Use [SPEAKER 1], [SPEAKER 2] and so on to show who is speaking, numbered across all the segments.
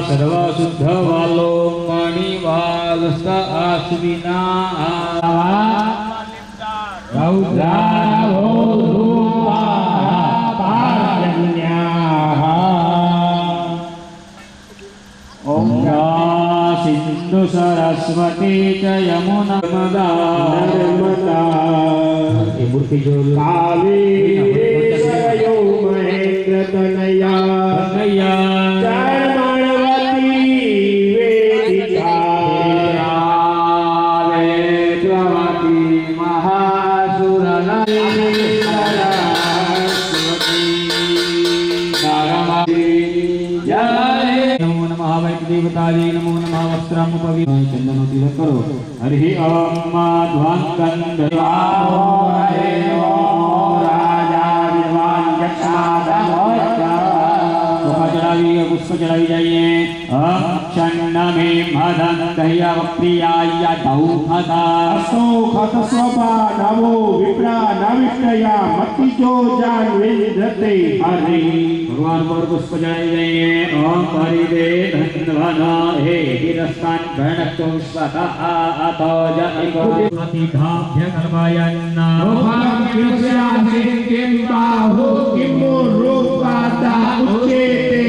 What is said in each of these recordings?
[SPEAKER 1] सर्व शुद्ध वालो मणिवाल आश्विना ओम सिंधु सरस्वती च यमुना नर्मदा मूर्ति जो कावेरी महेंद्र तनया चर्मणवती वेदिकावती नमो नमः वैदेवताय नमो नमः वस्त्रम पवित्र चंदन तिलक करो हरि ओम पुष्प चढ़ाई जाइए क्षण में मदन दया प्रियाय दौखता सोखत स्वपा नवो विप्रा नविष्टया मति जो जान विधते हरि भगवान पर पुष्प चढ़ाई जाइए ओम परिदे धन्वना हे हिरस्तान भणक्तो विश्वता अतो जति धाभ्य कर्मयन्ना ओम कृष्यासे किं बाहु किं रूपाता उच्यते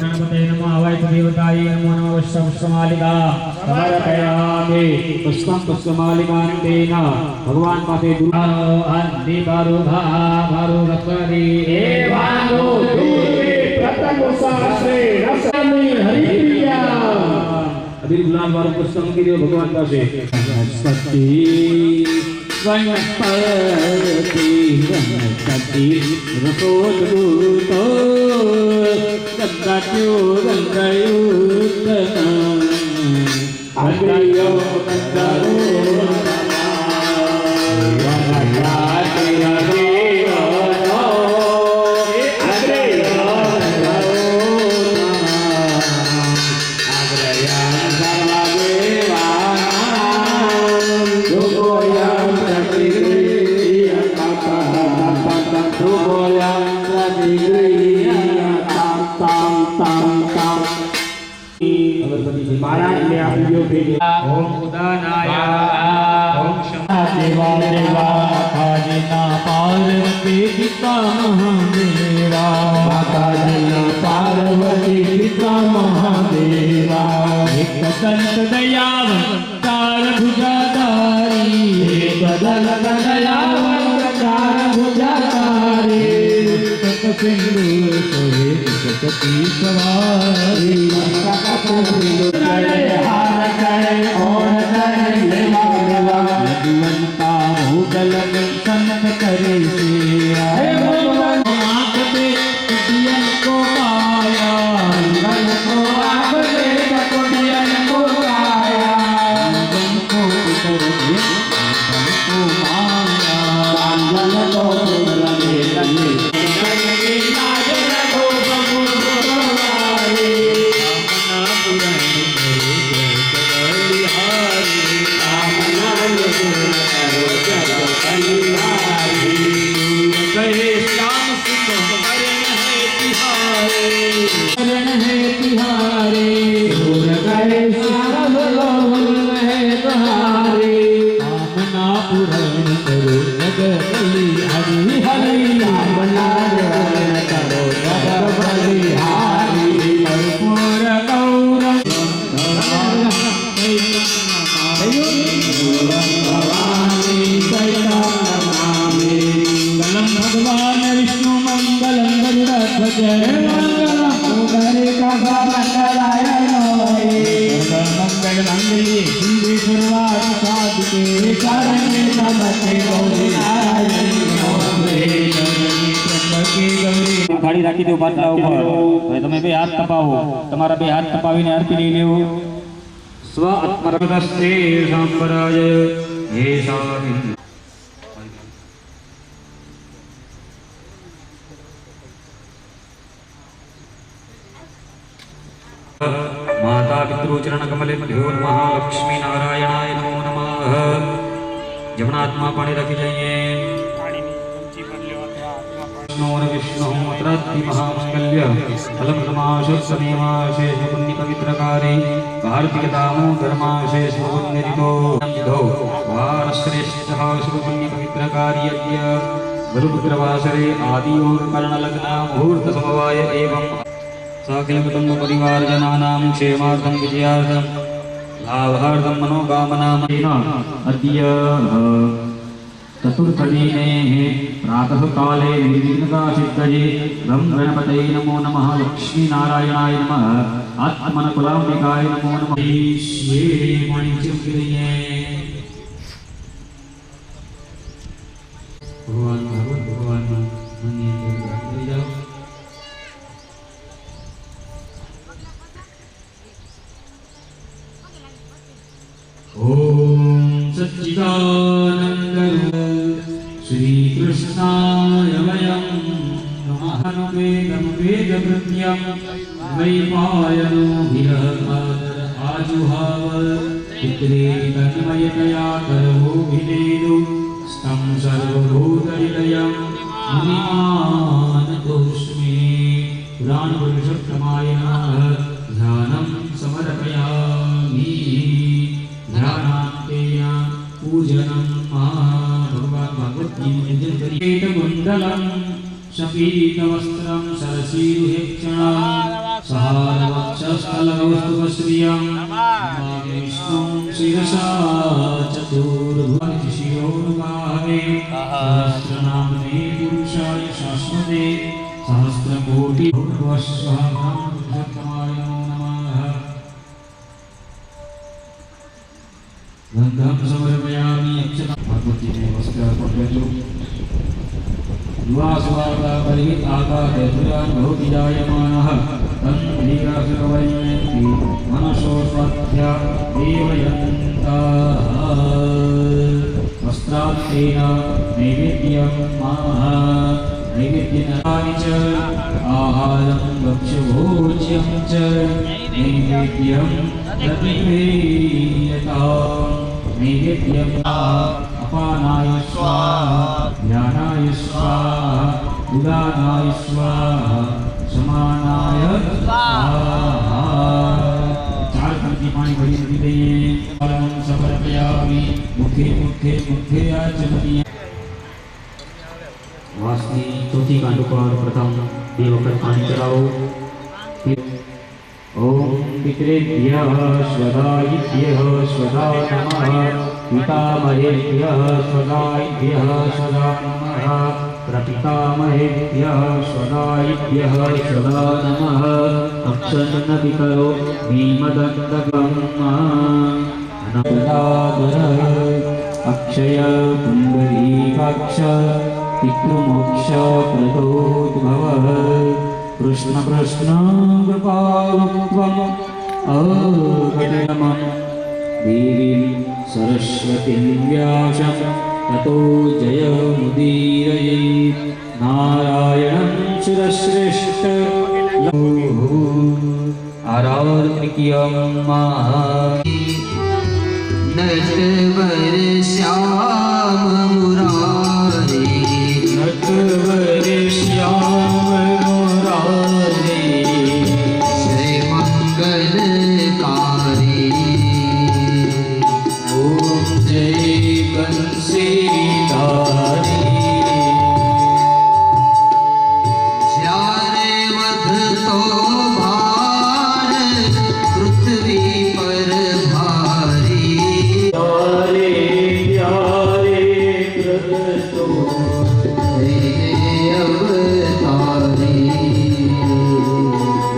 [SPEAKER 1] गणपते नमः वैदेवताय नमो नमः पुष्पमालिका समर्पयामि पुष्पं पुष्पमालिकान्तेन भगवान पाते दुर्गा अन्ति बारुभा बारुभक्ति एवानो दूरे प्रतमुसासे रसमी हरिप्रिया अभी गुलाल बारु पुष्पं की देव भगवान पासे सती वनस्पति वनस्पति रसोदूतो गंगायो गंगायुतना अग्रयो गंगारो ओम उदानाय ओम देवा देवा माता पार्वती पिता महादेवा माता पार्वती पिता महादेवा एक दंत दयावतार भुजाधारी एक दंत दयावतार भुजाधारी सिंधु सोहे सती सवारी भगवंता भूगल में संत करे से आँख पे कुटियन को पाया मन को आँख पे कुटियन को पाया मन को उतर दे मन को माया मन को उतर दे लगे भगवान विष्णु मंगलम गरुड़ध्वज मंगल मंगली हिंदी शुरुआत साधके कारणे नमस्ते थाળી રાખી દો પાટલા ઉપર હવે તમે બે હાથ તપાવો તમારા બે હાથ તપાવીને આરતી લઈ લેવો સ્વ આત્મરગસ્તે સંપરાય હે સ્વામી माता पितृचरण कमलेभ्यो नमः लक्ष्मी नारायणाय नमो नमः जमनात्मा पानी रखी जाइए विष्णोर्विष्णुः अत्रात्ति महामङ्गल्य फलप्रमाशोत्समेमाशे पुण्यपवित्रकारे कार्तिकदामोदरमाशे शुभपुण्यदितो वारश्रेष्ठः शुभपुण्यपवित्रकार्यज्ञ गुरुपुत्रवासरे आदियोर्कर्णलग्ना मुहूर्तसमवाय एवं सखिलकुटुम्बपरिवारजनानां क्षेमार्थं विजयार्थं लाभार्थं मनोकामनामयेन अद्य चतुर्थदिने प्रातः काले निर्विघ्नतासिद्धये गं गणपतये नमो नमः लक्ष्मीनारायणाय नमः आत्मनकुलाम्बिकाय नमो नमः श्री मणिचुक्रिये भगवान भगवत भगवान मन्ये कर जाओ। ओम सच्चिदानंद श्री कृष्णाय वयं नमः वेदं वेदकृत्यं वैपायनो विरहादर आजुहाव पुत्रे तन्मयतया करवोभिनेदु स्तं सर्वभूतहृदयं मुनिमानतोऽस्मि। पुराणपुरुषोत्तमाय नमः ध्यानं समर्पयामि। ध्यानान्तेन पूजनं भगवान् भागवत कुण्डलं शपीतवस्त्रं सरसीरुहेक्षणं सहारवक्षस्थलकौस्तुभश्रियं विष्णुं शिरसा चतुर्भुजशिरोनुगाहे सहस्रनाम्ने पुरुषाय शाश्वते सहस्रकोटिभुवस्वाहाय नमो नमः। गन्धं समर्पयामि अक्षतं भगवती नमस्कार पठतु युवास्वादा परिहिताकादेतुरान् भवति जायमानः तन्धीरासुरवैनन्ति मनसो स्वाध्या देवयन्ताः वस्त्रात्तेन नैवेद्यं नैवेद्यनानि च आहारं भक्ष्यभोज्यं च नैवेद्यं प्रतिपेयताम् नैवेद्यं अपानाय स्वाहा ध्यानाय स्वाहा उदानाय स्वाहा समानाय स्वाहा। चार पंक्ति पानी भरी नदी दइए फलं समर्पयामि मुखे मुखे मुखे आचमनीय। वासनी चौथी कांड पर प्रथम 2 वक्त पानी चढ़ाओ। ओम पितृभ्यः स्वदायिभ्यः स्वदा नमः पितामहेभ्यः स्वदायिभ्यः स्वदा नमः प्रपितामहेभ्यः स्वदायिभ्यः स्वदा नमः। अक्षन्नपितरो भीमदण्डकं अनपदाधरः अक्षय पुण्डरीकाक्ष पितृमोक्षप्रदोद्भवः कृष्ण कृष्ण कृपालुत्वम् अगतितमं देवीं सरस्वतीं व्यासं ततो जयमुदीरयेत् नारायणं सुरश्रेष्ठ आराधनिकीयं नटवर श्याम मुरारी नटवर श्याम मुरारी जय मंगलकारी ओम जय बंसीधारी ज्यारे वध तो भार पृथ्वी पर भारी प्यारे प्यारे कृत तो अवतारी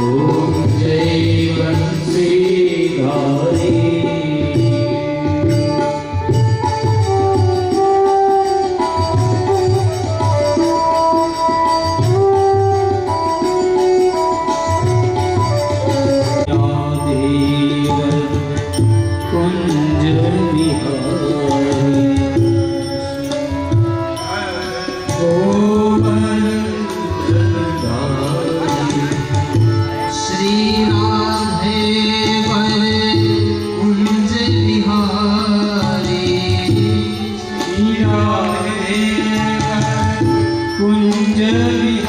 [SPEAKER 1] ओम जय बंसीधारी कुंज श्री राधे वर कुंज बिहारी श्री राधे कुंज बिहारी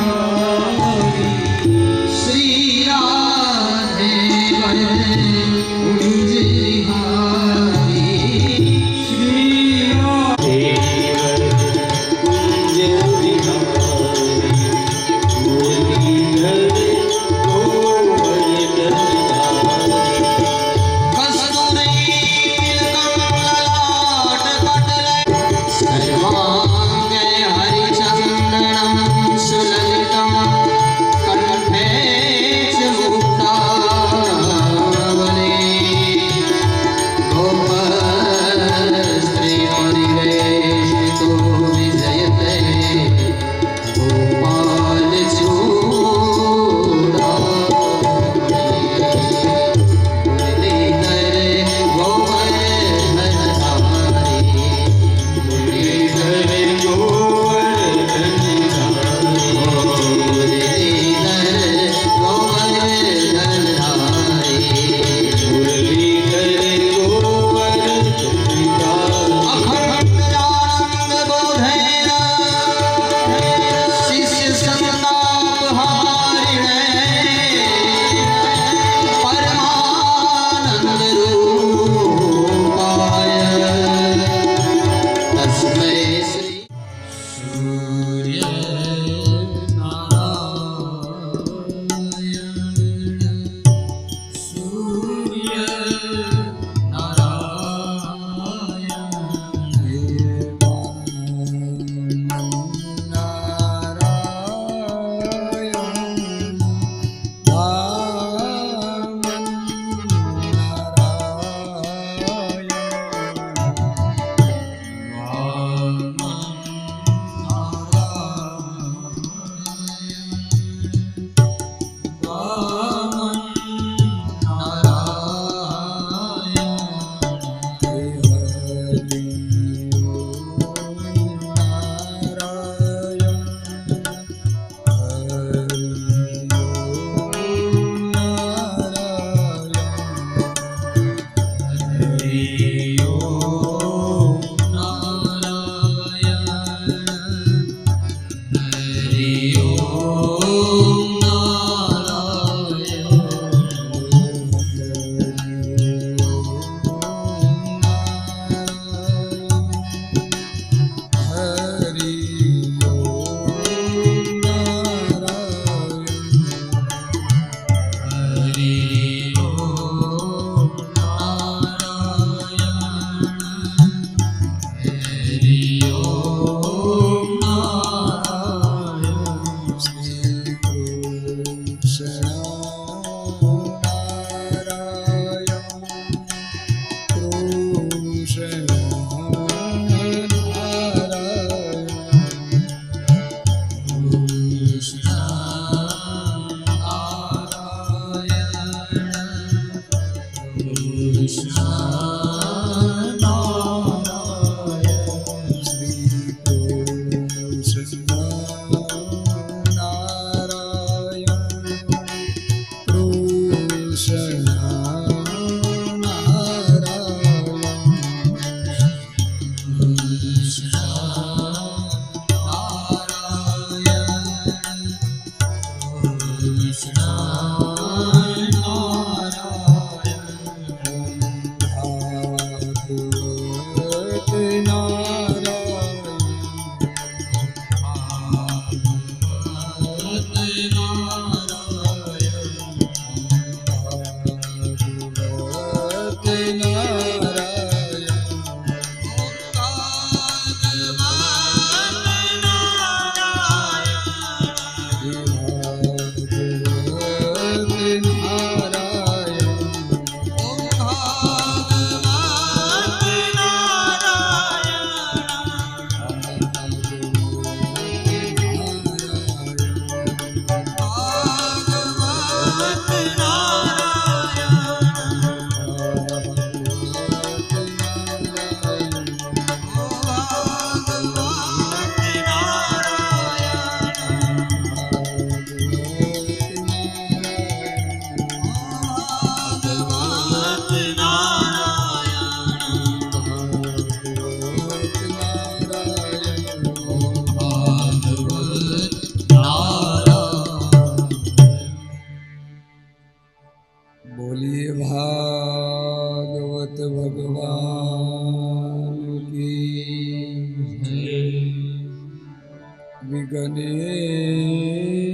[SPEAKER 2] बोलिए भागवत भगवान की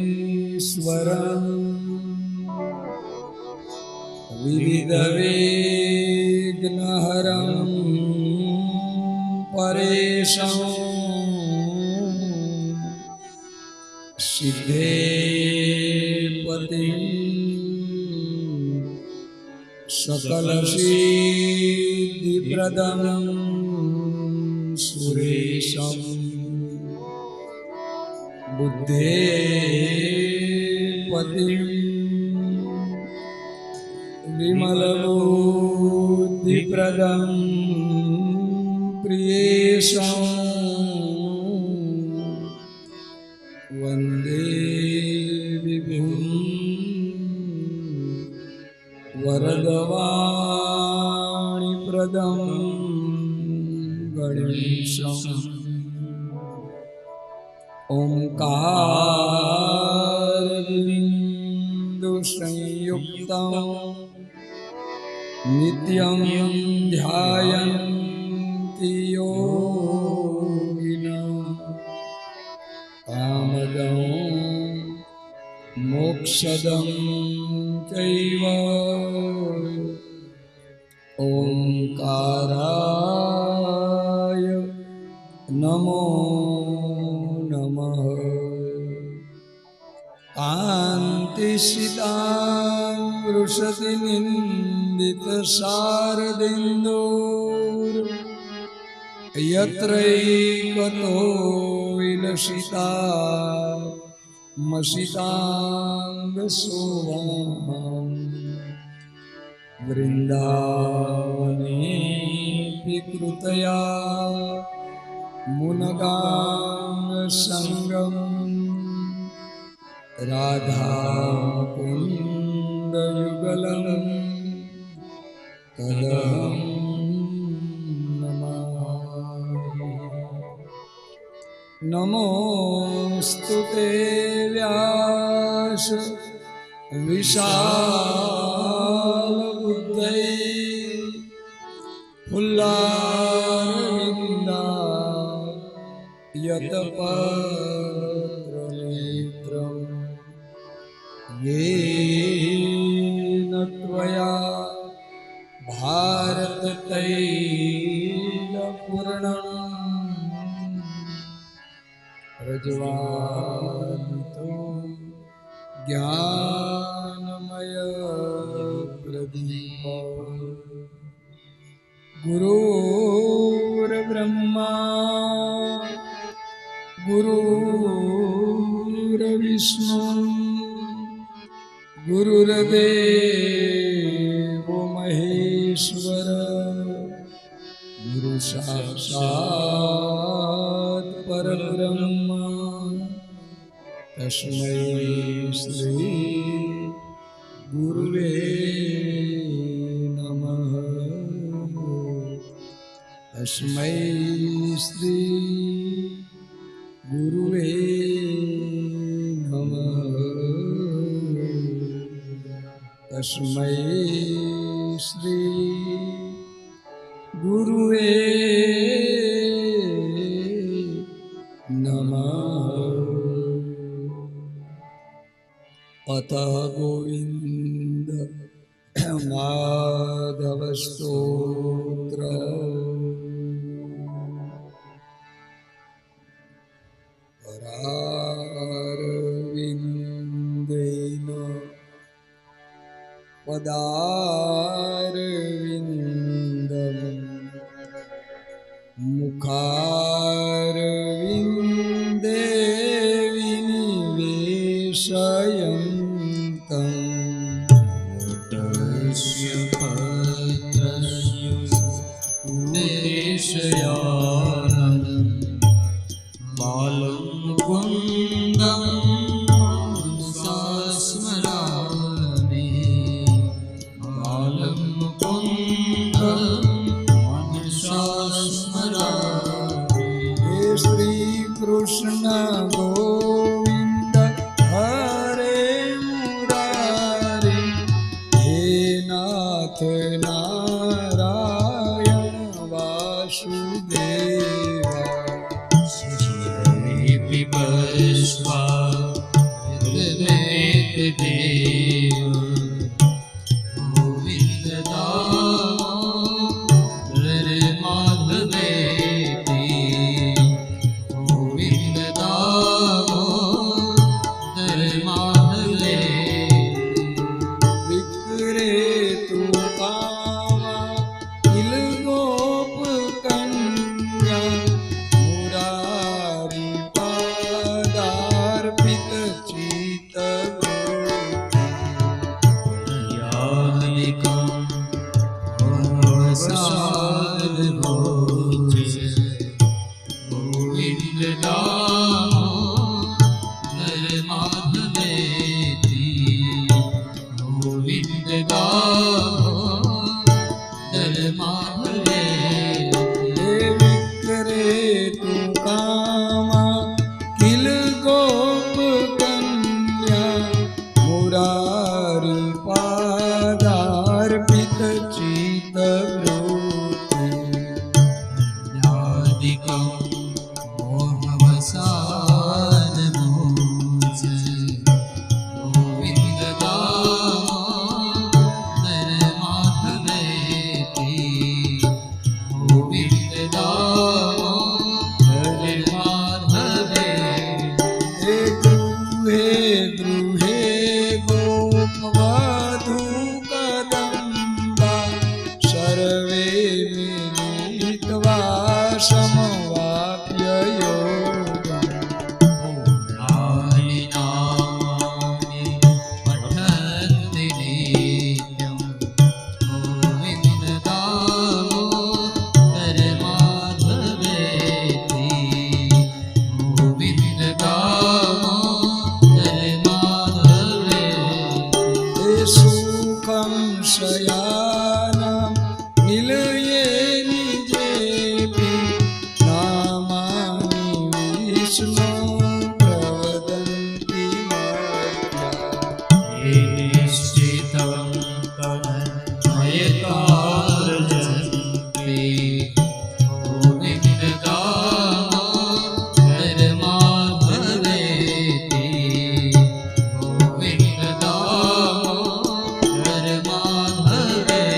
[SPEAKER 2] विघ्नेश्वरं विविधविघ्नहरं परेशं सिद्धेपतिं सकलसिद्धिप्रदं सुरेशं बुद्धेपतिं विमलबुद्धिप्रदं प्रियेशं वन्दे विभुं वरदवाणीप्रदं गणेशम् ओंकारबिन्दुसंयुक्तं नित्यं ध्यायन्ति योगिनः कामदं मोक्षदं चैव ओंकाराय नमो नमः। कान्तिसितां वृषतिनिन्दितशारदिन्दोर् यत्रैकतो विलसिता मसिताङ्गशोभम् वृन्दावनेऽपि कृतया मुनगाङ्गसङ्गम् राधाकुन्दयुगलं तदहं नमामि। नमोऽस्तु ते व्यास विशालबुद्धये फुल्लारविन्दायतपत्रनेत्रम् येन त्वया भारततैलपूर्णम् प्रज्वालितो ज्ञानमय प्रदीप गुरुर्ब्रह्मा गुरुर्विष्णु गुरुर्देवो महेश्वर गुरु साक्षात् परब्रह्म तस्मै श्री गुरुवे नमः तस्मै श्री गुरुवे नमः तस्मै श्री गुरुवे नमः अतः गोविंद माधव स्तोत्र परारविंदेन पदारविंदम मुखारविंदे विनिवेशयन्तम्
[SPEAKER 1] तस्य पत्रस्य उद्देशयानम् बालं कुन्दं स्मरामि बालं कुन्दं स्मरामि
[SPEAKER 2] हे श्री कृष्ण गोविंद हरे मुरारी हे नाथ नारायण वासुदेवा
[SPEAKER 1] विपश्वा देव गोविंद दामोदर माधवेति गोविंद दामोदर माधवेति
[SPEAKER 2] विक्रे तु कामा किल गोप कन्या मुरारी पादार्पित चित
[SPEAKER 1] यानिकं भवसादभोजे गोविंद दामोदर माधवेति गोविंद दामोदर माधवेति
[SPEAKER 2] हे विक्रे तु कामा किल गोप कन्या मुरारी पादार्पित चित
[SPEAKER 1] यादिकं मोहवसादभोजे गोविंद दामोदर माधवेति गोविंद दामोदर माधवेति
[SPEAKER 2] हे गृहे गोपवधू कदम्बा सर्वे मिलित्वा समवाप्य योगम्
[SPEAKER 1] नानि नामानि पठन्ति नित्यं गोविंद दामोदर माधवेति गोविंद दामोदर माधवेति
[SPEAKER 2] हे सुखं शयानं निलये निजेऽपि नामानि विष्णो प्रवदन्ति मर्त्या
[SPEAKER 1] ये निश्चितं तन्मयतार्जन्ते गोविंद दामोदर माधवेति गोविंद दामोदर माधवेति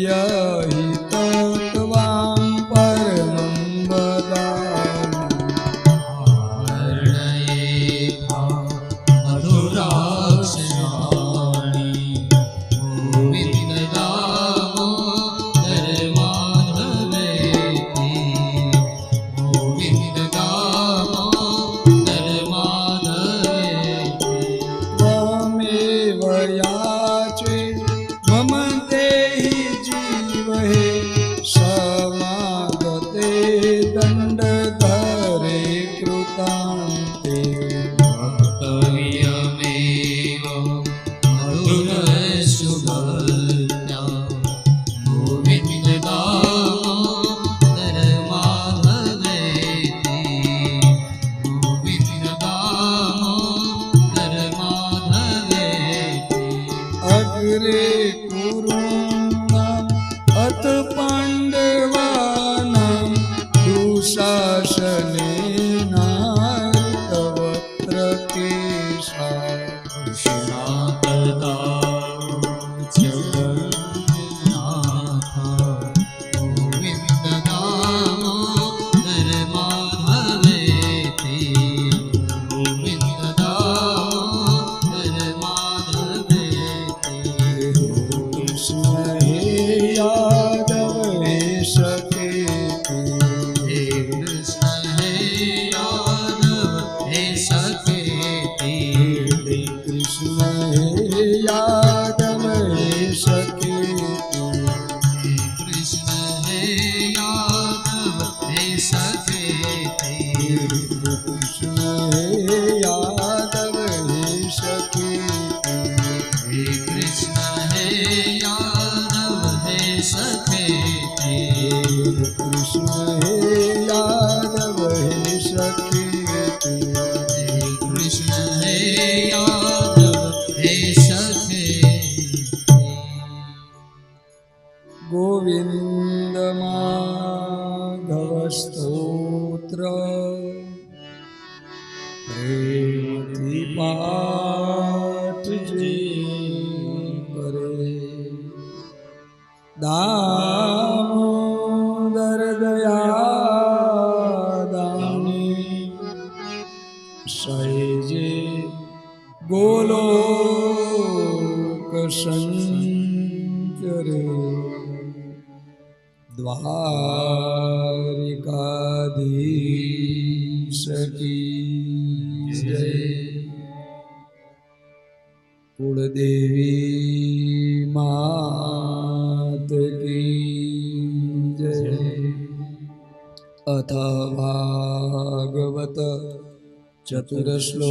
[SPEAKER 2] प्रियहितत्वां परमं वदामि।
[SPEAKER 1] मधुराक्षराणि गोविन्द दामोदर माधवेति गोविन्द दामोदर माधवेति
[SPEAKER 2] त्वमेव याचे मम देहि जीवहे समागते दण्डधरे कृतान्ते
[SPEAKER 1] कर्तव्यमेव मधुरशुभज्ञा गोविन्द दामोदर माधवेति गोविन्द दामोदर माधवेति
[SPEAKER 2] अग्रे कुरूणाम् अथ पाण्डवानां दुःशासनेनार्तवत्र केशा
[SPEAKER 1] कृष्णातता जगन्नाथ गोविन्द दामोदर माधवेति गोविन्द दामोदर माधवेति
[SPEAKER 2] कृष्ण हे यादव हे सखेति
[SPEAKER 1] हे कृष्ण हे यादव हे सखेति
[SPEAKER 2] कृष्ण हे यादव हे सखेति
[SPEAKER 1] कृष्ण हे यादव हे सखेति
[SPEAKER 2] कृष्ण हे यादव हे सखेति
[SPEAKER 1] हे कृष्ण हे यादव हे सखेति
[SPEAKER 2] कृष्ण हे यादव हे सखेति
[SPEAKER 1] हे कृष्ण हे यादव हे सखेति
[SPEAKER 2] गोविन्द माधव स्तोत्र प्रेमથી પાઠ જે કરે દામોદર દયા દાની સહેજે ગોલોક સંચરે દ્વારિકાધીશ કી જય कुलदेवी मात की जय अथ भागवत चतुरश्लोकी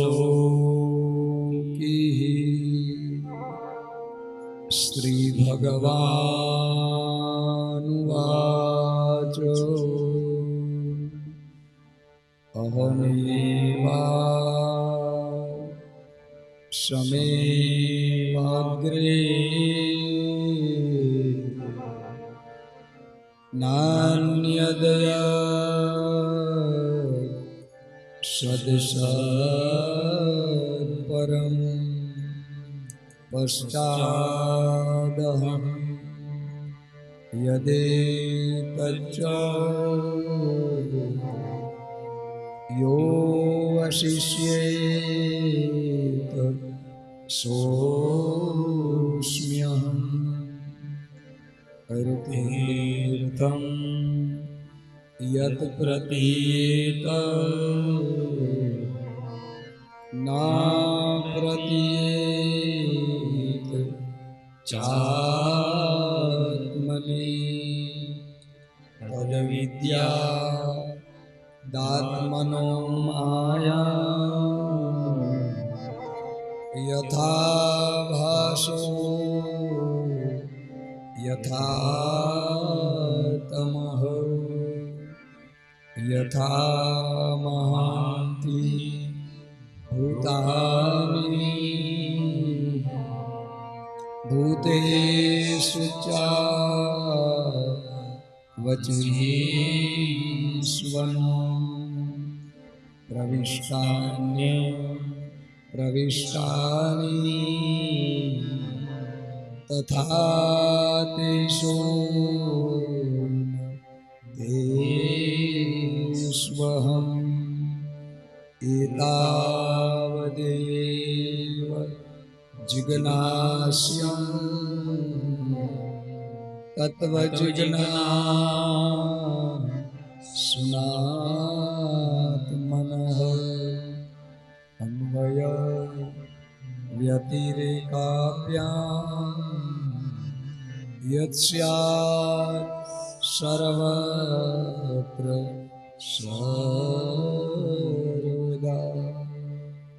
[SPEAKER 2] श्री भगवानुवाच अहमेवा समेवाग्रे नान्यदया सदसत्परं पश्चादहं यदेतच्च यो वशिष्येत सोऽस्म्यहम् तीर्थं यत् प्रतीयेत न प्रतीयेत चात्मनि तद्विद्या दात्मनो माया यथा भासो यथा तमः यथा महान्ति भूतानि भूतेषु च वचनीष्वनो प्रविष्टानि તથા તેષો દેસ્વહમ એતાવદેવ જિજ્ઞાસ્યં તત્વજિજ્ઞા સુનાત્મનઃ અન્વય વ્યતિરેકાભ્યામ યત સ્યાત સર્વત્ર સર્વદા.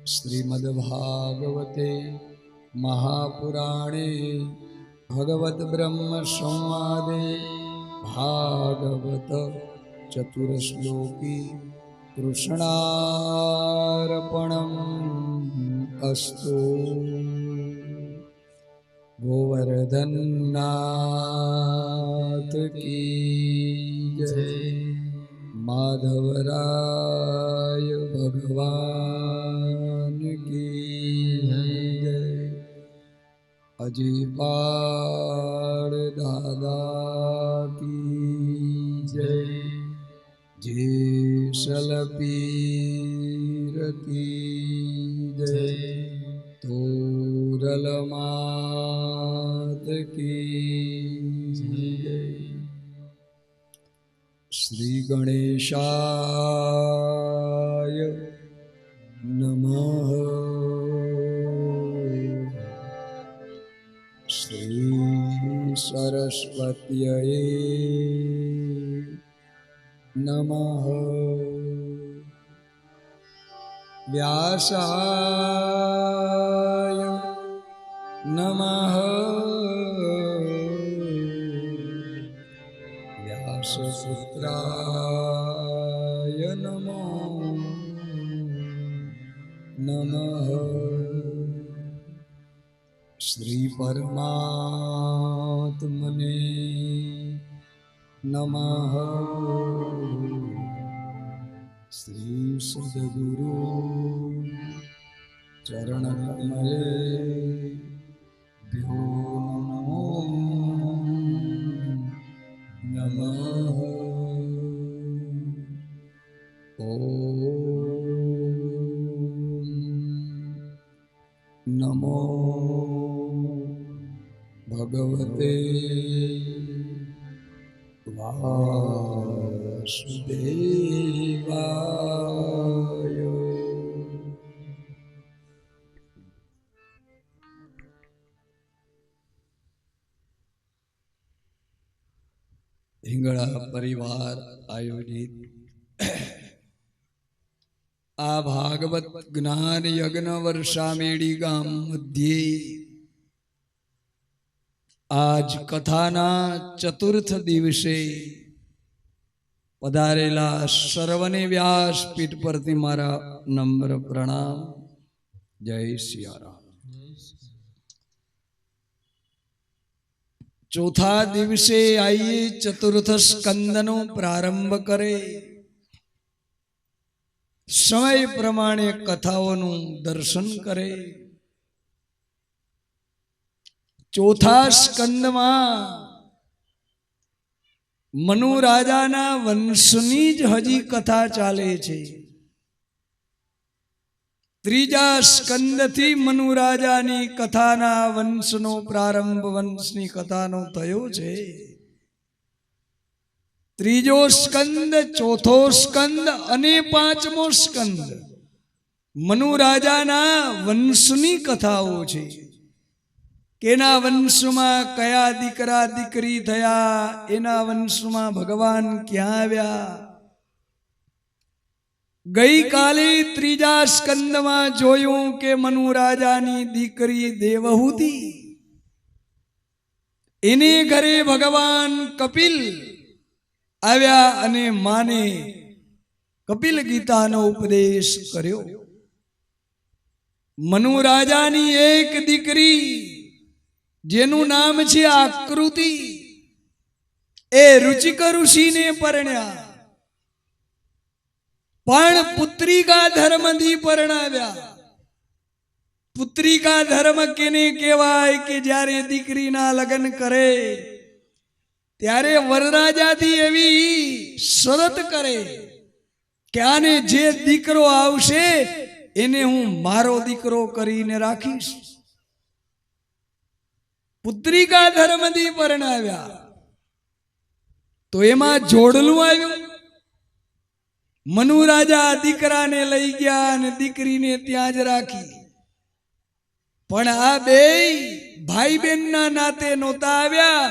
[SPEAKER 2] શ્રીમદ્ભાગવતે મહાપુરાણે ભગવદ્ બ્રહ્મ સંવાદે ભાગવત ચતુર્શ્લોકી કૃષ્ણાર્પણમ અસ્તુ. ગોવર્ધનનાથ કી જય. માધવરાય ભગવાન કી જય. અજીપાળ દાદા કી જય. જેસલ પીર કી જય. તોરલ માત કી જય. શ્રી ગણેશાય નમઃ. શ્રી સરસ્વત્યય નમઃ. વ્યાસાય નમઃ. વ્યાસપુત્રાય નમો નમઃ. શ્રી પરમાત્મને નમઃ. શ્રી સદગુરુ ચરણકમલે ભ્યો નમઃ. ઓમ નમો ભગવતે વાસુદેવાય. હિંગળા પરિવાર આયોજિત આ ભાગવત જ્ઞાન યજ્ઞ વર્ષામેડી ગામ મધ્યે આજ કથાના ચતુર્થ દિવસે પધારેલા સર્વને વ્યાસપીઠ પરથી મારા નમ્ર પ્રણામ. જય સિયારામ. ચોથા દિવસે આઈએ ચતુર્થ સ્કંદનો પ્રારંભ કરે. સમય પ્રમાણે કથાઓનું દર્શન કરે. ચોથા સ્કંદમાં મનુ રાજાના વંશની જ હજી કથા ચાલે છે. ત્રીજા સ્કંદથી મનુ રાજાની કથાના વંશનો પ્રારંભ વંશની કથાનો થયો છે. ત્રીજો સ્કંદ, ચોથો સ્કંદ અને પાંચમો સ્કંદ મનુ રાજાના વંશની કથાઓ છે. કેના વંશમાં કયા દીકરા દીકરી થયા, એના વંશમાં ભગવાન ક્યાં આવ્યા. ગઈકાલે ત્રીજા સ્કંદમાં જોયું કે મનુ રાજાની દીકરી દેવહૂતિ, એને ઘરે ભગવાન કપિલ આવ્યા અને માને કપિલ ગીતાનો ઉપદેશ કર્યો. મનુ રાજાની એક દીકરી જેનું નામ છે આકૃતિ, એ રુચિક ઋષિને પરણ્યા, પણ પુત્રિકા ધર્મથી પરણાવ્યા. પુત્રિકા ધર્મ કેને કહેવાય કે જ્યારે દીકરીના લગ્ન કરે ત્યારે વરરાજાથી એવી શરત કરે કે આને જે દીકરો આવશે એને હું મારો દીકરો કરીને રાખીશ. પુત્રિકા ધર્મથી પરણાવ્યા તો એમાં જોડલું આવ્યું. મનુ રાજા દીકરાને લઈ ગયા અને દીકરીને ત્યાં જ રાખી. પણ આ બે ભાઈ બહેનના નાતે નહોતા આવ્યા.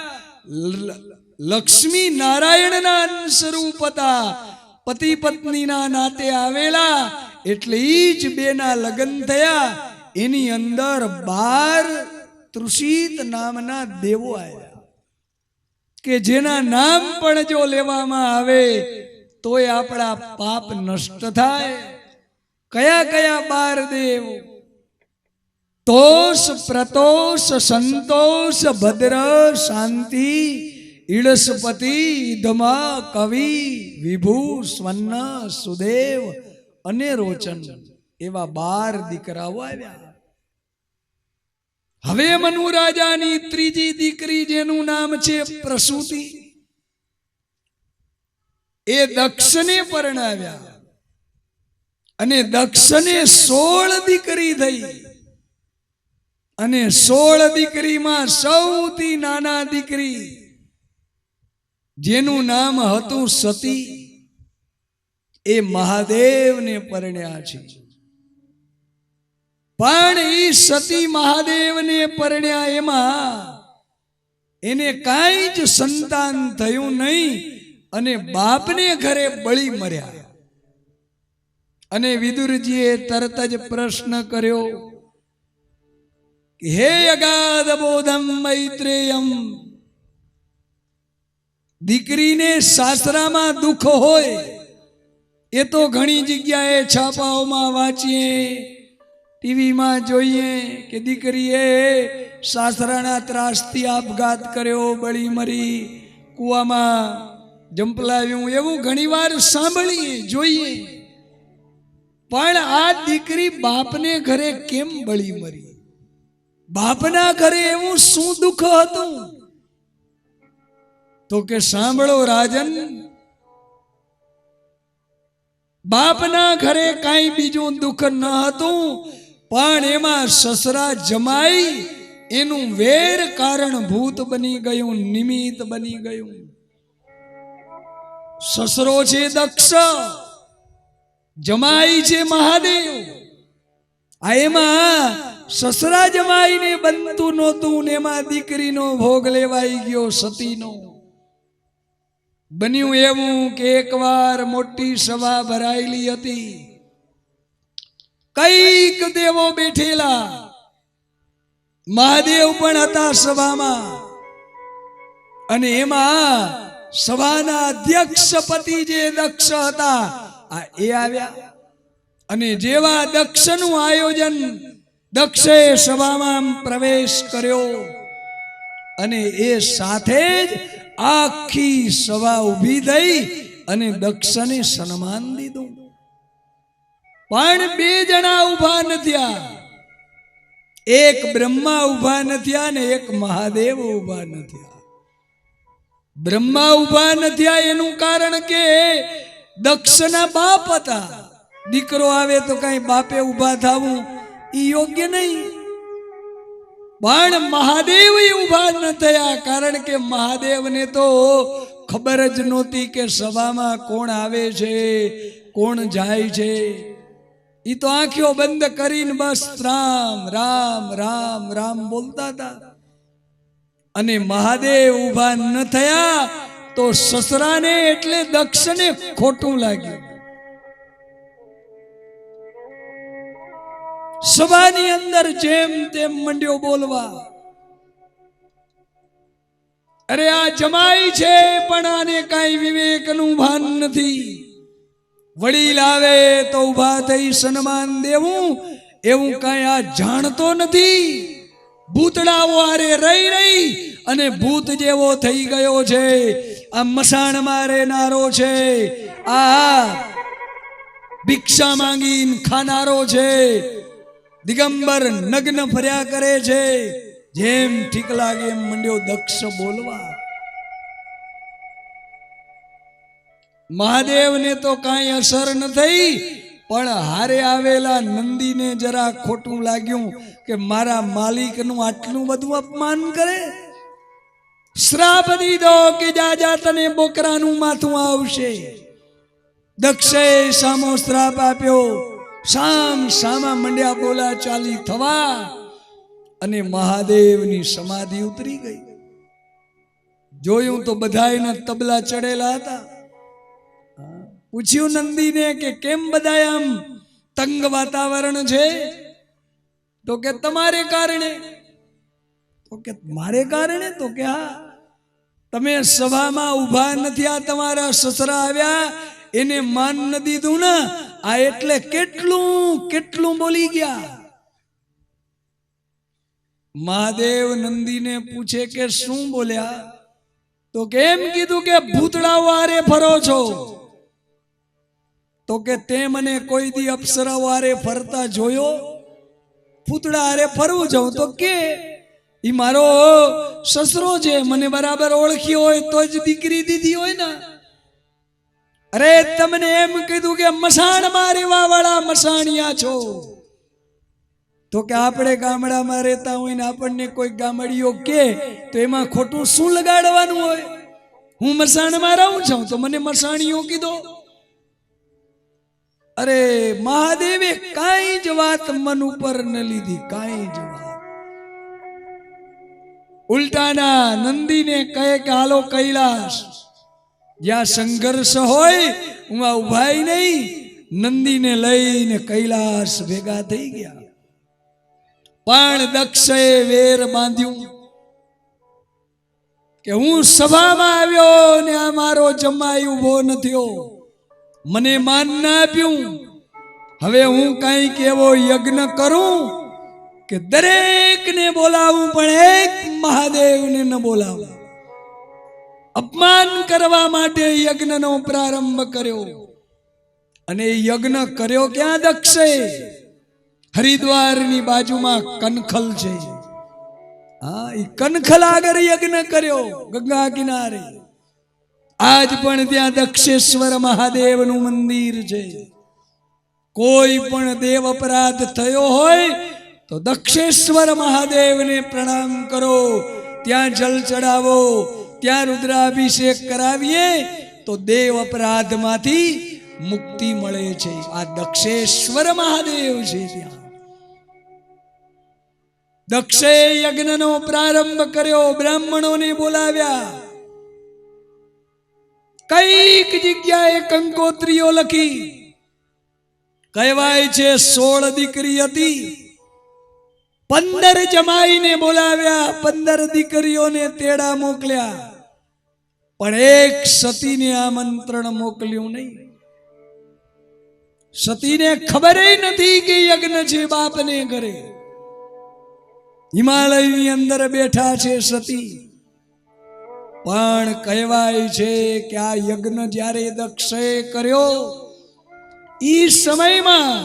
[SPEAKER 2] લક્ષ્મી નારાયણના સ્વરૂપ હતા, પતિ પત્નીના નાતે આવેલા. એટલે જ બેના લગ્ન થયા. એની અંદર 12 તૃષિત નામના દેવો આવ્યા કે જેના નામ પણ જો લેવામાં આવે તોય આપણા પાપ નષ્ટ થાય. કયા કયા 12 દેવ? તોષ, પ્રતોષ, સંતોષ, ભદ્ર, શાંતિ, ઈડસ્પતિ, ધમા, કવિ, વિભુ, સ્વર્ણ, સુદેવ અને રોચન. એવા 12 દીકરાઓ આવ્યા. હવે મનુ રાજાની ત્રીજી દીકરી જેનું નામ છે પ્રસૂતિ, એ દક્ષને પરણાવ્યા અને દક્ષને 16 દીકરી થઈ. અને 16 દીકરીમાં સૌથી નાના દીકરી જેનું નામ હતું સતી, એ મહાદેવને પરણ્યા છે. પણ એ સતી મહાદેવને પરણ્યા એમાં એને કાંઈ જ સંતાન થયું નહીં અને બાપને ઘરે બળી મર્યા. અને વિદુરજીએ તરત જ પ્રશ્ન કર્યો, હે અગાધ બોધમ મૈત્રેયમ, દીકરીને સાસરામાં દુઃખ હોય એ તો ઘણી જગ્યાએ છાપાઓમાં વાંચીએ, ટીવીમાં જોઈએ કે દીકરીએ સાસરાના ત્રાસથી આપઘાત કર્યો, બળી મરી, કૂવામાં જંપલાવ્યું, એવું ઘણીવાર સાંભળીએ, જોઈએ. પણ આ દીકરી બાપને ઘરે કેમ બળી મરી? બાપના ઘરે એવું શું દુઃખ હતું? તો કે સાંભળો રાજન, બાપના ઘરે કાંઈ બીજું દુઃખ ન હતું, પણ એમાં સસરા જમાઈ એનું વેર કારણભૂત બની ગયું, નિમિત્ત બની ગયું. સસરો છે દક્ષ, જમાઈ છે મહાદેવ. આ એમાં સસરા જમાઈને બનતું નહોતું ને એમાં દીકરીનો ભોગ લેવાઈ ગયો, સતીનો. બન્યું એવું કે એકવાર મોટી સભા ભરાયેલી હતી. કઈક દેવો બેઠેલા, મહાદેવ પણ હતા સભામાં. અને એમાં સભાના અધ્યક્ષપતિ જે દક્ષ હતા એ આવ્યા. અને જેવા દક્ષનું આયોજન, દક્ષે સભામાં પ્રવેશ કર્યો અને એ સાથે જ આખી સભા ઊભી થઈ અને દક્ષને સન્માન દીધું. પણ 2 જણા ઊભા નથ્યા, એક બ્રહ્મા ઊભા નથ્યા ને એક મહાદેવ ઊભા નથ્યા. બ્રહ્મા ઊભા નથ્યા એનું કારણ કે દક્ષના બાપ હતા. દીકરો આવે તો કઈ બાપે ઊભા થવું એ યોગ્ય નહીં. પણ મહાદેવ ઊભા ન થયા, કારણ કે મહાદેવને તો ખબર જ નહોતી કે સભામાં કોણ આવે છે, કોણ જાય છે. એ તો આંખો બંધ કરીને બસ રામ રામ રામ રામ બોલતા હતા. અને મહાદેવ ઊભા ન થયા તો સસરાને એટલે દક્ષને ખોટું લાગ્યું. સભાની અંદર જેમ તેમ મંડ્યો બોલવા, અરે આ જમાઈ છે પણ આને કાંઈ વિવેકનું ભાન નથી. વડીલ આવે તો ઊભા થઈ સન્માન દેવું એવું કાંઈ આ જાણતો નથી. ભૂતડાઓ હારે રહી રહી અને ભૂત જેવો થઈ ગયો છે. આ મસાણ મારેનારો છે, આ ભિક્ષા માંગીને ખાનારો છે, દિગંબર નગ્ન ફર્યા કરે છે. જેમ ઠીક લાગે એમ મંડ્યો દક્ષ બોલવા. મહાદેવને તો કાંઈ અસર ન થઈ, પણ હારે આવેલા નંદીને જરા ખોટું લાગ્યું કે મારા માલિકનું આટલું બધું અપમાન કરે. શ્રાપ દીધો કે જા તને બોકરાનું માથું આવશે. દક્ષે સામો શ્રાપ આપ્યો. સામા મંડ્યા બોલા ચાલી થવા, અને મહાદેવની સમાધિ ઉતરી ગઈ. જોયું તો બધાયના તબલા ચડેલા હતા. પૂછ્યું નંદીને કે કેમ બધા આમ તંગ વાતાવરણ છે? તો કે તમારે કારણે. તો કે મારે કારણે? તો કે હા, તમે સભામાં ઊભા નથી, આ તમારા સસરા આવ્યા એને માન ન દીધું ને, આ એટલે કેટલું બોલી ગયા. મહાદેવ નંદીને પૂછે કે શું બોલ્યા? તો કેમ કીધું કે ભૂતળાઓ હારે ફરો છો. તો કે તે મને કોઈ દી અપ્સરાઓ હારે ફરતા જોયો? ભૂતળા હારે ફરવું જાઉં તો કે ઈ મારો સસરો છે, મને બરાબર ઓળખી હોય તો જ દીકરી દીધી હોય ને. અરે તમને એમ કીધું કે મસાણમાં રહેવા વાળા મસાણિયા છો. તો કે આપણે ગામડામાં રહેતા હોય ને આપણને કોઈ ગામડીઓ કે તો એમાં ખોટું શું લગાડવાનું હોય? હું મસાણમાં રહું છું તો મને મસાણીઓ કીધો. અરે મહાદેવે કાંઈ જ વાત મન ઉપર ન લીધી, કાંઈ જ વાત. ઉલટાના નંદીને કહે કે હાલો કૈલાસ, જ્યાં સંઘર્ષ હોય હું ઉભાઈ નહીં. નંદીને લઈને કૈલાસ ભેગા થઈ ગયા. પણ દક્ષે વેર બાંધ્યું કે હું સભામાં આવ્યો ને આ મારો જમાઈ ઉભો ન થયો, મને માન ના આપ્યું. હવે હું કઈક એવો યજ્ઞ કરું કે દરેકને બોલાવું પણ એક મહાદેવને ન બોલાવું. અપમાન કરવા માટે યજ્ઞનો પ્રારંભ કર્યો. અને યજ્ઞ કર્યો ક્યાં? દક્ષે હરિદ્વારની બાજુમાં કનખલ છે. હા, એ કનખલ આગળ યજ્ઞ કર્યો, ગંગા કિનારે. આજ પણ ત્યાં દક્ષેશ્વર મહાદેવનું મંદિર છે. કોઈ પણ દેવ અપરાધ થયો હોય તો દક્ષેશ્વર મહાદેવને પ્રણામ કરો, ત્યાં જલ ચડાવો, ત્યાં રુદ્રાભિષેક કરાવીએ તો દેવ અપરાધમાંથી મુક્તિ મળે છે. આ દક્ષેશ્વર મહાદેવ છે. ત્યાં દક્ષે યજ્ઞનો પ્રારંભ કર્યો, બ્રાહ્મણોને બોલાવ્યા. કઈક જગ્યાએ કંકોત્રીઓ લખી. કહેવાય છે 16 દીકરી હતી. 15 જમાઈને બોલાવ્યા, 15 દીકરીઓને તેડા મોકલ્યા, પણ એક સતીને આમંત્રણ મોકલ્યું નહીં. સતીને ખબર નથી કે યજ્ઞ છે બાપને ઘરે. હિમાલયની અંદર બેઠા છે સતી. પણ કહેવાય છે કે આ યજ્ઞ જ્યારે દક્ષે કર્યો ઈ સમયમાં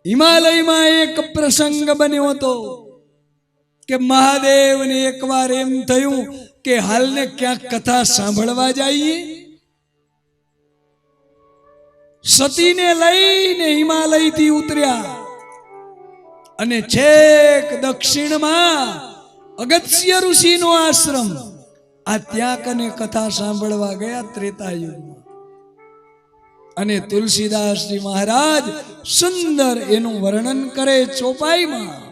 [SPEAKER 2] હિમાલયમાં એક પ્રસંગ બન્યો હતો કે મહાદેવને એકવાર એમ થયું કે હાલને ક્યાંક કથા સાંભળવા જઈએ. સતીને લઈને હિમાલયથી ઉતર્યા અને છેક દક્ષિણમાં અગત્ય ઋષિનો આશ્રમ, આ ત્યાં કને કથા સાંભળવા ગયા ત્રેતાયુગમાં. અને તુલસીદાસજી મહારાજ સુંદર એનું વર્ણન કરે ચોપાઈમાં.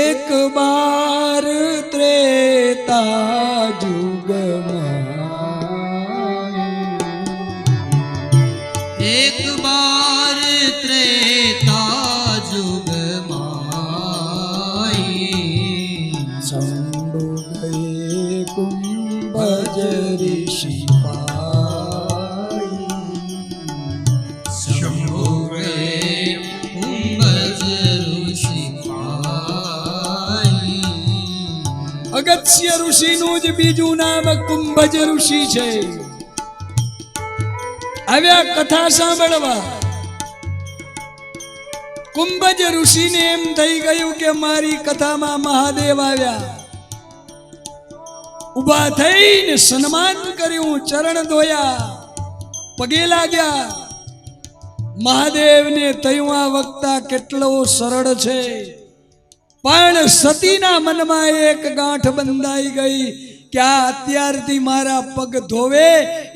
[SPEAKER 2] એક બાર ત્રેતા યુગમાં,
[SPEAKER 1] એક બાર ત્રેતા યુગમાં
[SPEAKER 2] શંભુ ગયે કુંભજ ઋષિ પાઈ.
[SPEAKER 1] શંભુ ગયે કુંભજ ઋષિ પાઈ.
[SPEAKER 2] અગત્ય ઋષિનું જ બીજું નામ કુંભજ ઋષિ છે. આવ્યા કથા સાંભળવા. કુંભજ ઋષિને એમ થઈ ગયું કે મારી કથામાં મહાદેવ આવ્યા. ઉભા થઈને સન્માન કર્યું, ચરણ ધોયા, પગે લાગ્યા. મહાદેવને થયું આ વક્તા કેટલો સરળ છે, પણ સતીના મનમાં એક ગાંઠ બંધાઈ ગઈ કે આ અત્યારથી મારા પગ ધોવે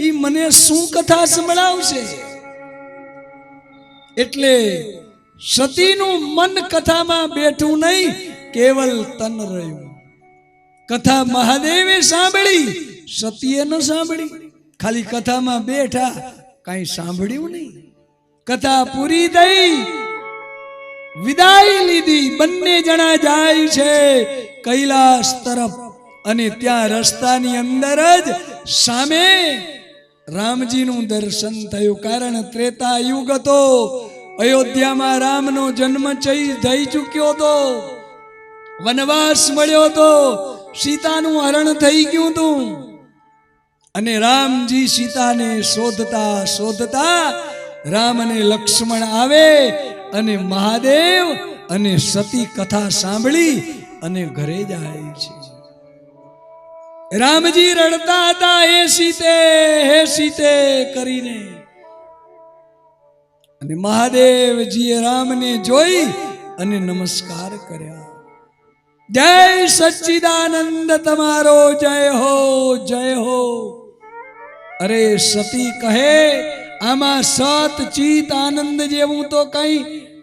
[SPEAKER 2] ઈ મને શું કથા સંભળાવશે. એટલે સતીનું મન કથામાં બેઠું નહીં, કેવલ તન રહ્યું. કથા મહાદેવે સાંભળી, સતીએ ન સાંભળી. ખાલી કથામાં બેઠા, કઈ સાંભળ્યું નહીં. કથા પૂરી થઈ, વિદાય લીધી. બંને જણા જાય છે કૈલાસ તરફ. અને ત્યાં રસ્તાની અંદર જ સામે રામજીનું દર્શન થયું. કારણ ત્રેતા યુગ હતો, અયોધ્યામાં રામનો જન્મ થઈ ચૂક્યો હતો, વનવાસ મળ્યો હતો, સીતાનું હરણ થઈ ગયું હતું. અને રામજી સીતાને શોધતા શોધતા રામ અને લક્ષ્મણ આવે અને મહાદેવ અને સતી કથા સાંભળી અને ઘરે જાય છે. રામજી રડતા હતા, હે સીતે કરીને. અને મહાદેવજીએ રામને જોઈ અને નમસ્કાર કર્યા. જય સચ્ચિદાનંદ તમારો જય હો, જય હો. અરે સતી કહે, આમાં સત ચિત આનંદ જેવું તો કઈ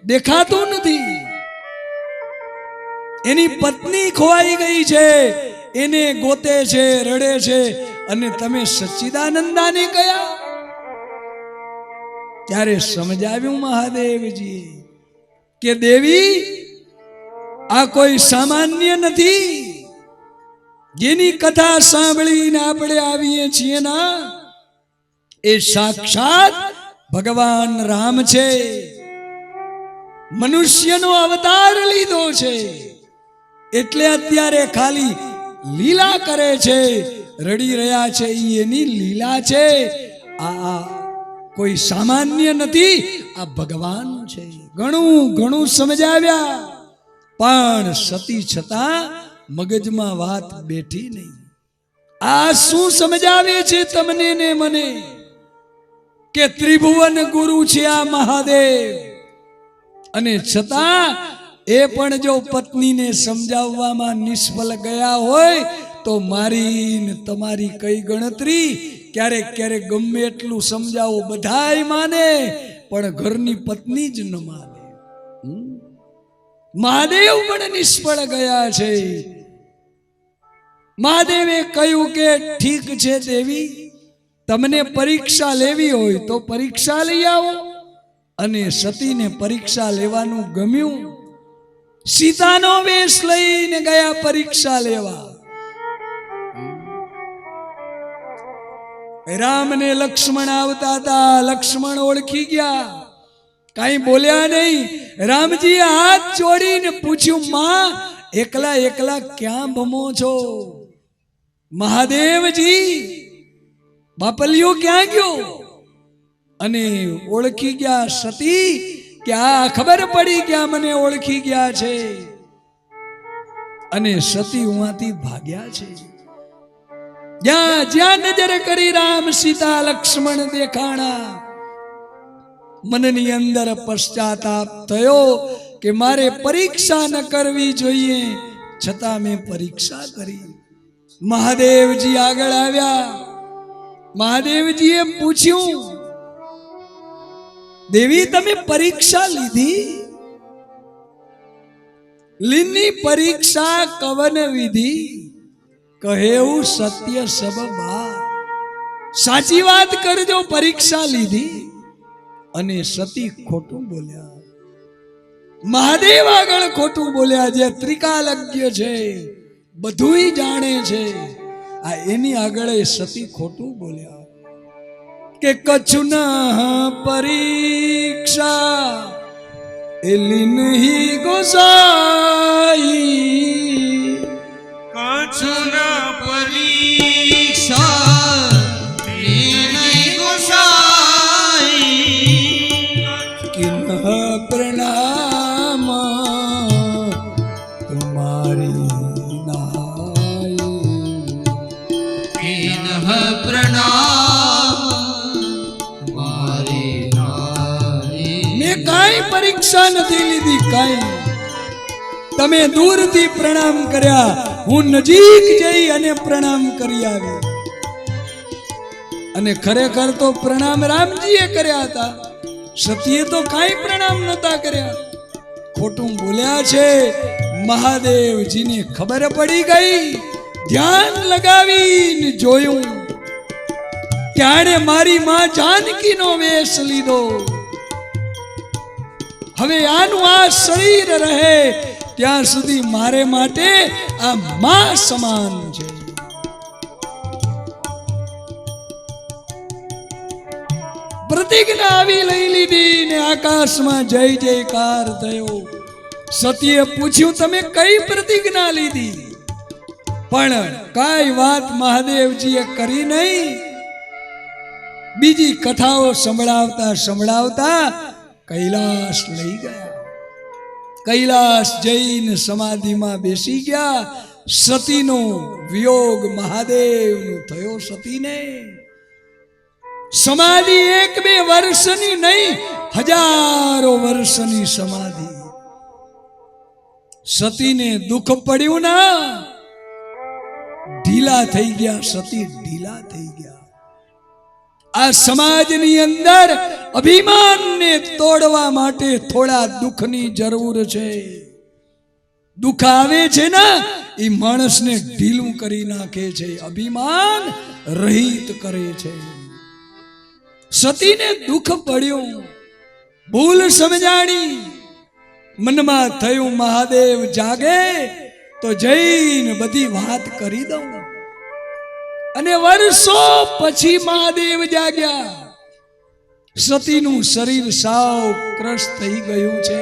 [SPEAKER 2] દેખાતું નથી. એની પત્ની ખોવાઈ ગઈ છે, એને ગોતે છે, રડે છે, અને તમે સચ્ચિદાનંદાને કયા. ત્યારે સમજાવ્યું મહાદેવજી કે દેવી, આ કોઈ સામાન્ય નથી. જેની કથા સાંભળીને આપણે આવીએ છીએ ના, એ સાક્ષાત ભગવાન રામ છે. મનુષ્યનો અવતાર લીધો છે, એટલે અત્યારે ખાલી લીલા કરે છે, રડી રહ્યા છે, એની લીલા છે. આ કોઈ સામાન્ય નથી, આ ભગવાન છે. ઘણું સમજાવ્યા, પણ સતી છતાં મગજમાં વાત બેઠી નહીં. આ શું સમજાવે છે તમને ને મને કે ત્રિભુવન ગુરુ છે આ મહાદેવ. અને છતાં એ પણ જો પત્નીને સમજાવવામાં નિષ્ફળ ગયા હોય તો મારી ને તમારી કઈ ગણતરી. ક્યારેક ગમે એટલું સમજાવો, બધાય માને, પણ ઘરની પત્ની જ ન માને. મહાદેવ પણ નિષ્ફળ ગયા છે. મહાદેવે કહ્યું કે ઠીક છે દેવી, તમને પરીક્ષા લેવી હોય તો પરીક્ષા લઈ આવો. અને સતીને પરીક્ષા લેવાનું ગમ્યું. સીતાનો વેશ લઈને ગયા પરીક્ષા લેવા. રામ ને લક્ષ્મણ આવતા હતા. લક્ષ્મણ ઓળખી ગયા, કઈ બોલ્યા નહીં. રામજી હાથ જોડીને પૂછ્યું, માં એકલા ક્યાં ભમો છો? મહાદેવજી, બાપલિયો ક્યાં ગયો? અને ઓળખી ગયા સતી કે આ ખબર પડી ગયા મને ઓળખી ગયા છે. અને સતી ઉહાથી ભાગ્યા છે. જ્યાં નજર કરી રામ સીતા લક્ષ્મણ દેખાણા. મનની અંદર પશ્ચાતાપ થયો કે મારે પરીક્ષા ન કરવી જોઈએ, છતાં મેં પરીક્ષા કરી. મહાદેવજી આગળ આવ્યા. મહાદેવજીએ પૂછ્યું, દેવી તમે પરીક્ષા લીધી? લીની પરીક્ષા કવન વિધિ, કહેવું સત્ય સબ બાત. સાચી વાત કરજો, પરીક્ષા લીધી. અને સતી ખોટું બોલ્યા. મહાદેવ આગળ ખોટું બોલ્યા. જે ત્રિકાલજ્ઞ છે, બધુંય જાણે છે, આ એની આગળ સતી ખોટું બોલ્યા કે કછું ના પરીક્ષા એલિનહી ગોસાઈ.
[SPEAKER 1] કછું ના પરીક્ષા એલિનહી ગોસાઈ.
[SPEAKER 2] પરીક્ષા નથી લીધી કાંઈ. તમે દૂરથી પ્રણામ કર્યા, હું નજીક જઈ અને પ્રણામ કરી આવી. અને ખરેખર તો પ્રણામ રામજીએ કર્યા હતા, સતીએ તો કાંઈ પ્રણામ નતા કર્યા. ખોટું બોલ્યા છે. મહાદેવજીને ખબર પડી ગઈ, ધ્યાન લગાવીને જોયું, ત્યારે મારી માં જાનકીનો વેશ લીધો. હવે આનું આ શરીર રહે ત્યાં સુધી મારે માટે આ માં સમાન છે. પ્રતિજ્ઞા આવી લઈ લીધી ને આકાશમાં જય જયકાર થયો. સતીએ પૂછ્યું, તમે કઈ પ્રતિજ્ઞા લીધી? પણ કઈ વાત મહાદેવજીએ કરી નહીં. બીજી કથાઓ સંભળાવતા સંભળાવતા કૈલાસ લઈ ગયા. કૈલાસ જઈને સમાધિમાં બેસી ગયા. સતીનો વિયોગ મહાદેવનો થયો. સતીને સમાધિ 1-2 વર્ષની નહીં, હજારો વર્ષની સમાધિ. સતીને દુઃખ પડ્યું ના, ઢીલા થઈ ગયા. સતી ઢીલા થઈ ગયા. આ સમાજની અંદર અભિમાનને તોડવા માટે થોડા દુઃખની જરૂર છે. દુઃખ આવે છે ને એ માણસને ઢીલું કરી નાખે છે, અભિમાન રહિત કરે છે. સતીને દુઃખ પડ્યું, ભૂલ સમજાણી. મનમાં થયું મહાદેવ જાગે તો જઈને બધી વાત કરી દઉં. અને વર્ષો પછી મહાદેવ જાગ્યા. સતીનું શરીર સાવ ક્રશ થઈ ગયું છે.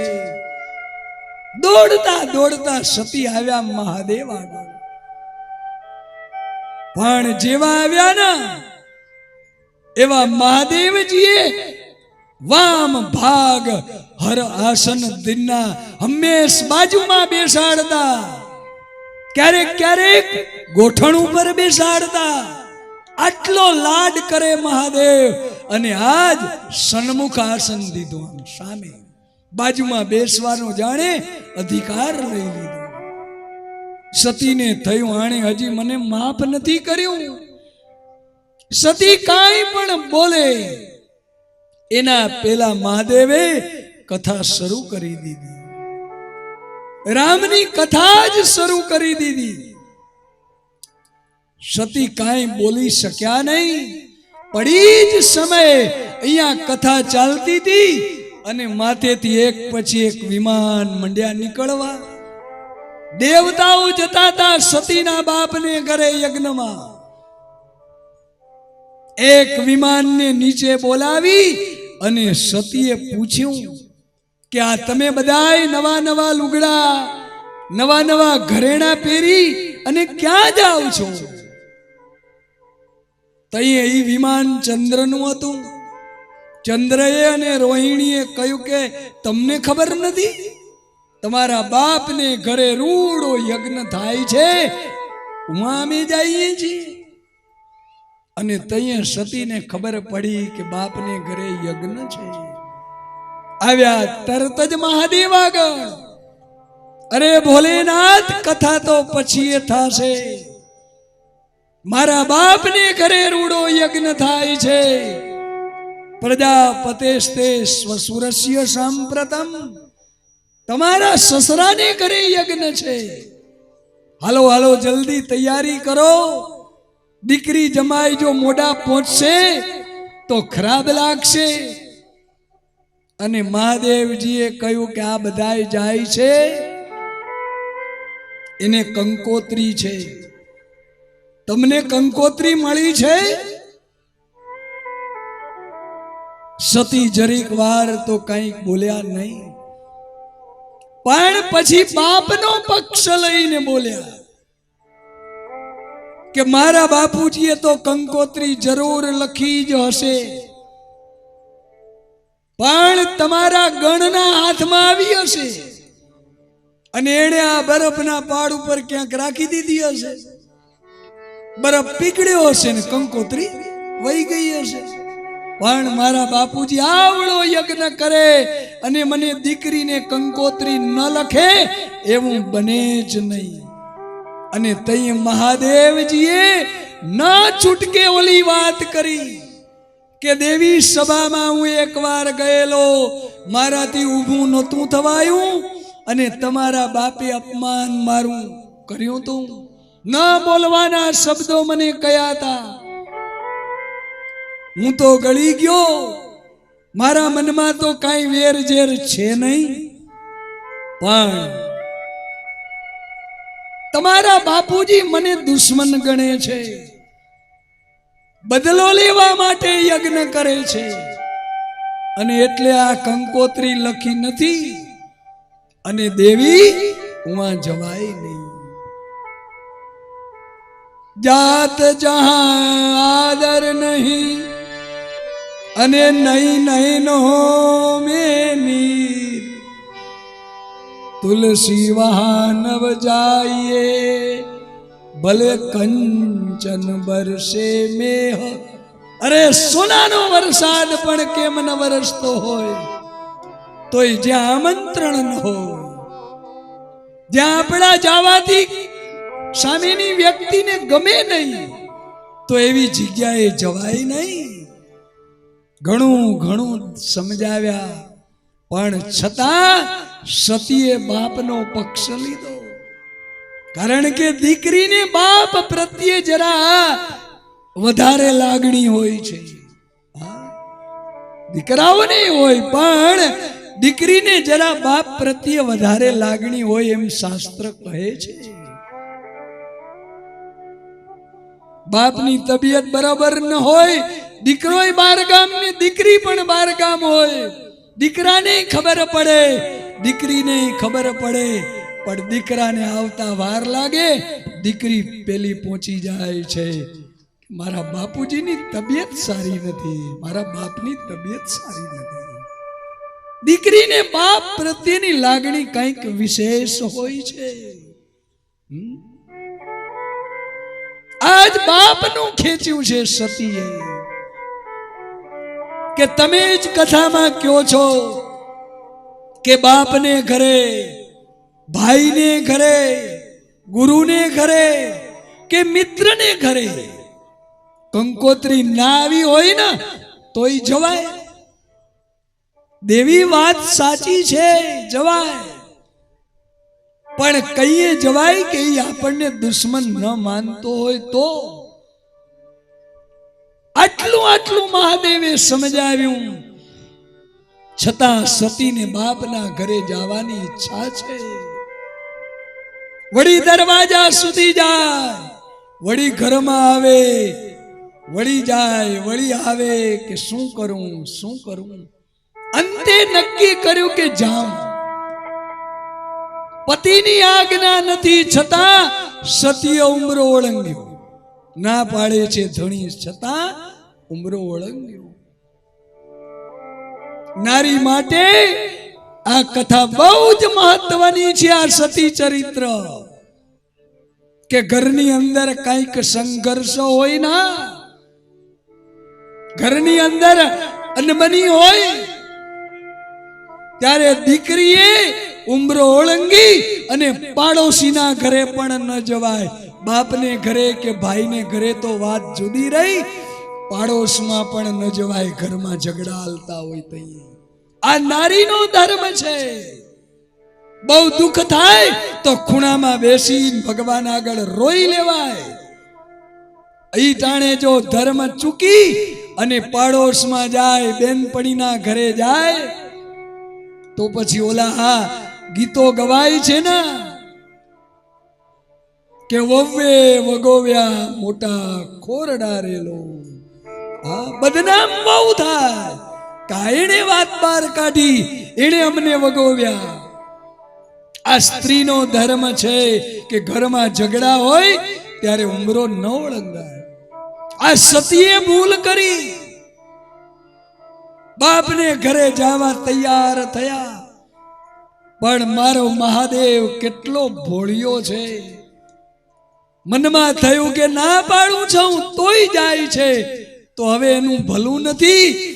[SPEAKER 2] દોડતા દોડતા સતી આવ્યા મહાદેવ આગળ. પણ જેવા આવ્યા ને એવા મહાદેવજીએ વામ ભાગ હર આસન દિનના હંમેશ બાજુમાં બેસાડતા, ક્યારેક ક્યારેક ગોઠણ ઉપર બેસાડતા. આટલો લાડ કરે મહાદેવ. અને આજ સન્મુખ આસન દીધું, સામે બાજુમાં બેસવાનો જાણે અધિકાર લઈ લીધો. સતીને થયું, આણે હજી મને માફ નથી કર્યું. સતી કાંઈ પણ બોલે એના પેલા મહાદેવે કથા શરૂ કરી દીધી. રામની કથા જ શરૂ કરી દીધી. સતી કાંઈ બોલી શક્યા નહીં. પડી જ સમયે અહીંયા કથા ચાલતી હતી અને માથેથી એક પછી એક વિમાન મંડ્યા નીકળવા. દેવતાઓ જતા હતા સતીના બાપને ઘરે યજ્ઞમાં. એક વિમાનને નીચે બોલાવી અને સતીએ પૂછ્યું કે આ તમે બધાય નવા નવા લુગડા, નવા નવા ઘરેણા પહેરી અને ક્યાં જાઓ છો? તઈએ એ વિમાન ચંદ્રનું હતું. ચંદ્રએ અને રોહિણીએ કહ્યું કે તમને ખબર નથી? તમારા બાપને ઘરે રૂડો યજ્ઞ થાય છે, ઉમાં અમે જઈએ છીએ. અને તઈએ સતીને ખબર પડી કે બાપને ઘરે યજ્ઞ છે. આવ્યા તરત જ મહાદેવ આગળ. અરે ભોલેનાથ, કથા તો પછી થશે. મારા બાપને ઘરે રૂડો યજ્ઞ થાય છે. પ્રજાપતેસ્તે સ્વસુરસ્ય સાંપ્રતમ. તમારા સસરાને ઘરે યજ્ઞ છે. હાલો હાલો જલ્દી તૈયારી કરો. દીકરી જમાઈ જો મોડા પહોંચશે તો ખરાબ લાગશે. અને મહાદેવજીએ કહ્યું કે આ બધાય જાય છે એને કંકોત્રી છે. તમને કંકોત્રી મળી છે? સતી જરીક વાર તો કંઈક બોલ્યા નહીં, પણ પછી બાપનો પક્ષ લઈને બોલ્યા કે મારા બાપુજીએ તો કંકોત્રી જરૂર લખી જ હશે, પણ તમારા ગણના હાથમાં આવી હશે અને એણે આ બરફના પાડ ઉપર ક્યાંક રાખી દીધી હશે. બરફ પીગળ્યો હશે ને કંકોત્રી વહી ગઈ હશે. પણ મારા બાપુજી આવડો યજ્ઞ કરે અને મને દીકરીને કંકોત્રી ન લખે એવું બને જ નહીં. અને તઈ મહાદેવજીએ ન છૂટકે ઓલી વાત કરી કે દેવી સભામાં હું એકવાર ગયેલો, મારાથી ઊભું નહોતું થવાયું અને તમારા બાપે અપમાન મારું કર્યું તું. ન બોલવાના શબ્દો મને કયા હતા. હું તો ગળી ગયો. મારા મનમાં તો કાંઈ વેર ઝેર છે નહીં, પણ તમારા બાપુજી મને દુશ્મન ગણે છે, બદલો લેવા માટે યજ્ઞ કરે છે અને એટલે આ કંકોત્રી લખી નથી. અને દેવી હું આ જવાય નહીં. જાત જહાં આદર નહીં અને નહીં નહીં નો મેની, તુલસી વહાનવ જાઈએ ભલે કંચન બરસે મેહ. અરે સોનાનો વરસાદ પણ કેમ ન વરસતો હોય તોય જ્યાં આમંત્રણ ન હોય, જ્યાં આપણા જવાથી સામેની વ્યક્તિને ગમે નહીં તો એવી જગ્યાએ જવાય નહીં. ઘણું ઘણું સમજાવ્યા પણ છતાં સતીએ બાપનો પક્ષ લીધો. કારણ કે દીકરીને બાપ પ્રત્યે જરા વધારે લાગણી હોય છે. દીકરાઓને હોય પણ દીકરીને જરા બાપ પ્રત્યે વધારે લાગણી હોય એમ શાસ્ત્ર કહે છે. બાપની તબિયત બરાબર ન હોય, દીકરોય બારગામ ને દીકરી પણ બારગામ હોય, દીકરાને ખબર પડે દીકરીને ખબર પડે, પણ દીકરાને આવતા વાર લાગે, દીકરી પેલી પહોંચી જાય છે મારા બાપુજીની તબિયત સારી નથી, મારા બાપની તબિયત સારી નથી. દીકરીને બાપ પ્રત્યેની લાગણી કંઈક વિશેષ હોય છે. આજ બાપનું ખેંચ્યું છે સતીએ કે તમે જ કથામાં કહો છો કે બાપને ઘરે, ભાઈને ઘરે, ગુરુને ઘરે કે મિત્રને ઘરે કંકોત્રી ના આવી હોય ને તોય જવાય. દેવી વાત સાચી છે, જવાય. પણ કઈએ જવાય કે આપણને દુશ્મન ન માનતો હોય તો. આટલું આટલું મહાદેવે સમજાવ્યું છતાં સતીને બાપના ઘરે જવાની ઈચ્છા છે. વળી દરવાજા સુધી જાય, વળી ઘરમાં આવે, વળી જાય, વળી આવે કે શું કરું શું કરું. અંતે નક્કી કર્યું કે જાઉં. પતિની આજ્ઞા નથી છતાં સતીએ ઉમરો ઓળંગ્યો. ના પાડે છે ધણી છતાં ઉમરો ઓળંગ્યો. નારી માટે આ કથા બહુ જ મહત્વની છે. આ સતી ચરિત્ર કે ઘરની અંદર કઈક સંઘર્ષ હોય ના, ઘરની અંદર અનબની હોય ત્યારે દીકરીએ ઉમરો ઓળંગી અને પાડોશીના ઘરે પણ ન જવાય. બાપને ઘરે કે ભાઈને ઘરે તો વાત જુદી રહી, પાડોશમાં પણ ન જવાય. ઘરમાં ઝઘડા હાલતા હોય તો આ નારીનો ધર્મ છે. બહુ દુઃખ થાય તો ખૂણામાં બેસી ભગવાન આગળ રોઈ લેવાય. ઈ ટાણે જો ધર્મ ચૂકી અને પાડોશમાં જાય, બેનપણીના ઘરે જાય તો પછી ઓલા ગીતો ગવાય છે ને કે વવ્વે વગોવ્યા મોટા ખોરડા રેલો. બદનામ બહુ થાય કે એણે વાત બહાર કાઢી, એણે અમને વગોવ્યા. આ સ્ત્રીનો ધર્મ છે કે ઘરમાં ઝઘડા હોય ત્યારે ઉમરો ન ઓળંગાય. આ સતીએ ભૂલ કરી. બાપને ઘરે જવા તૈયાર થયા, પણ મારો મહાદેવ કેટલો ભોળિયો છે. મનમાં થયું કે ના પાડું છું તોય જાય છે. તો હવે એનું ભલું નથી